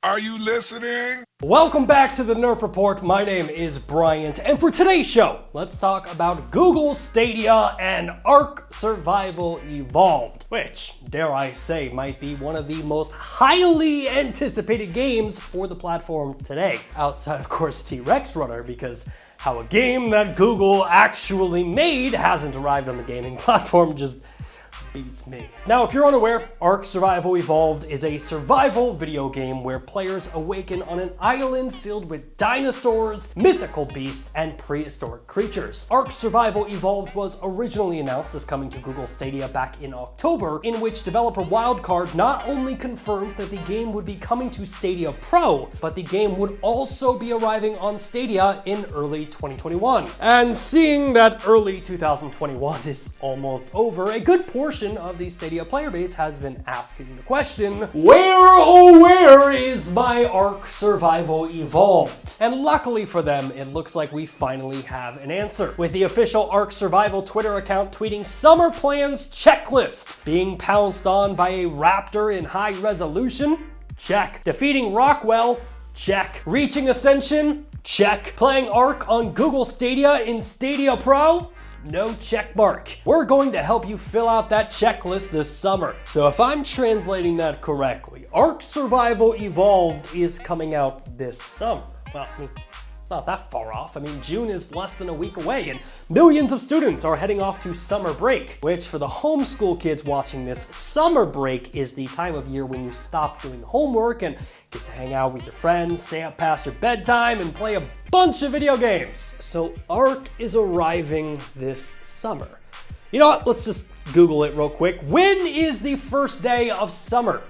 Are you listening? Welcome back to the Nerf Report. My name is Bryant, and for today's show, let's talk about Google Stadia and Ark Survival Evolved, which, dare I say, might be one of the most highly anticipated games for the platform today. Outside, of course, T-Rex Runner, because how a game that Google actually made hasn't arrived on the gaming platform just beats me. Now, if you're unaware, Ark Survival Evolved is a survival video game where players awaken on an island filled with dinosaurs, mythical beasts, and prehistoric creatures. Ark Survival Evolved was originally announced as coming to Google Stadia back in October, in which developer Wildcard not only confirmed that the game would be coming to Stadia Pro, but the game would also be arriving on Stadia in early 2021. And seeing that early 2021 is almost over, a good portion of the Stadia player base has been asking the question, where is my Ark Survival Evolved? And luckily for them, it looks like we finally have an answer, with the official Ark Survival Twitter account tweeting summer plans checklist, being pounced on by a raptor in high resolution, check. Defeating Rockwell, check. Reaching Ascension, check. Playing Ark on Google Stadia in Stadia Pro, no check mark. We're going to help you fill out that checklist this summer. So if I'm translating that correctly, Ark Survival Evolved is coming out this summer. Well, I mean, it's not that far off. I mean, June is less than a week away, and millions of students are heading off to summer break, which for the homeschool kids watching this, summer break is the time of year when you stop doing homework and get to hang out with your friends, stay up past your bedtime, and play a bunch of video games. So Ark is arriving this summer. You know what? Let's just Google it real quick. When is the first day of summer?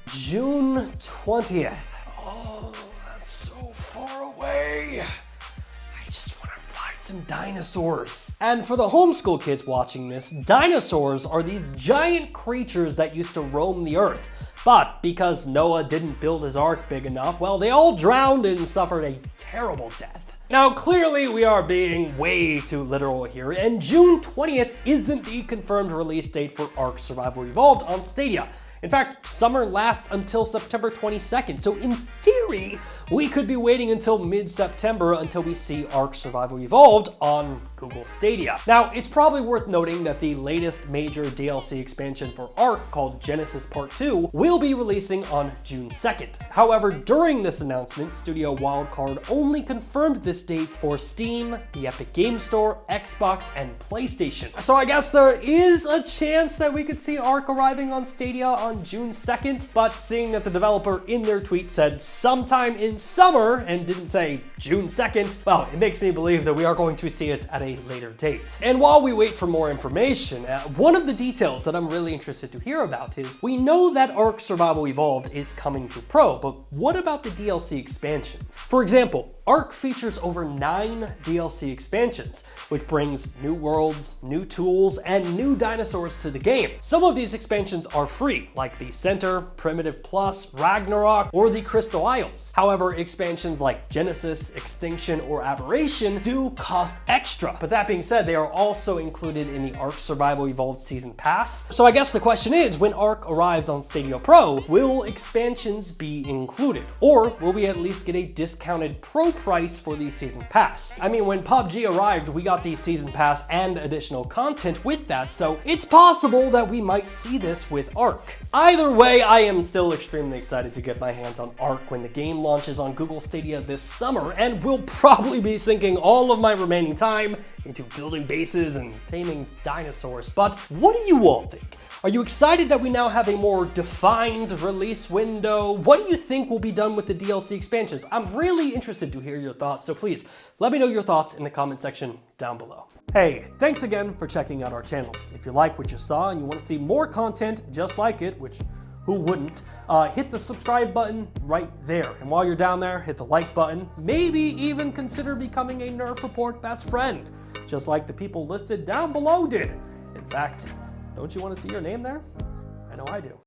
June 20th. Oh, that's so far away. I just want to ride some dinosaurs. And for the homeschool kids watching this, dinosaurs are these giant creatures that used to roam the earth. But because Noah didn't build his ark big enough, well, they all drowned and suffered a terrible death. Now, clearly we are being way too literal here, and June 20th isn't the confirmed release date for Ark Survival Evolved on Stadia. In fact, summer lasts until September 22nd, so in theory, we could be waiting until mid-September until we see Ark Survival Evolved on Google Stadia. Now, it's probably worth noting that the latest major DLC expansion for Ark, called Genesis Part 2, will be releasing on June 2nd. However, during this announcement, Studio Wildcard only confirmed this date for Steam, the Epic Games Store, Xbox, and PlayStation. So I guess there is a chance that we could see Ark arriving on Stadia on June 2nd, but seeing that the developer in their tweet said sometime in summer and didn't say June 2nd, well, it makes me believe that we are going to see it at a later date. And while we wait for more information, one of the details that I'm really interested to hear about is, we know that Ark Survival Evolved is coming to Pro, but what about the DLC expansions? For example, Ark features over 9 DLC expansions, which brings new worlds, new tools, and new dinosaurs to the game. Some of these expansions are free, like the Center, Primitive Plus, Ragnarok, or the Crystal Isles. However, expansions like Genesis, Extinction, or Aberration do cost extra. But that being said, they are also included in the Ark Survival Evolved Season Pass. So I guess the question is, when Ark arrives on Stadia Pro, will expansions be included? Or will we at least get a discounted Pro price for the Season Pass? I mean, when PUBG arrived, we got the Season Pass and additional content with that, so it's possible that we might see this with Ark. Either way, I am still extremely excited to get my hands on Ark when the game launches on Google Stadia this summer, and will probably be sinking all of my remaining time into building bases and taming dinosaurs. But what do you all think? Are you excited that we now have a more defined release window? What do you think will be done with the DLC expansions? I'm really interested to hear your thoughts, so please let me know your thoughts in the comment section down below. Hey, thanks again for checking out our channel. If you like what you saw and you want to see more content just like it, which who wouldn't, hit the subscribe button right there. And while you're down there, hit the like button. Maybe even consider becoming a Nerf Report best friend, just like the people listed down below did. In fact, don't you want to see your name there? I know I do.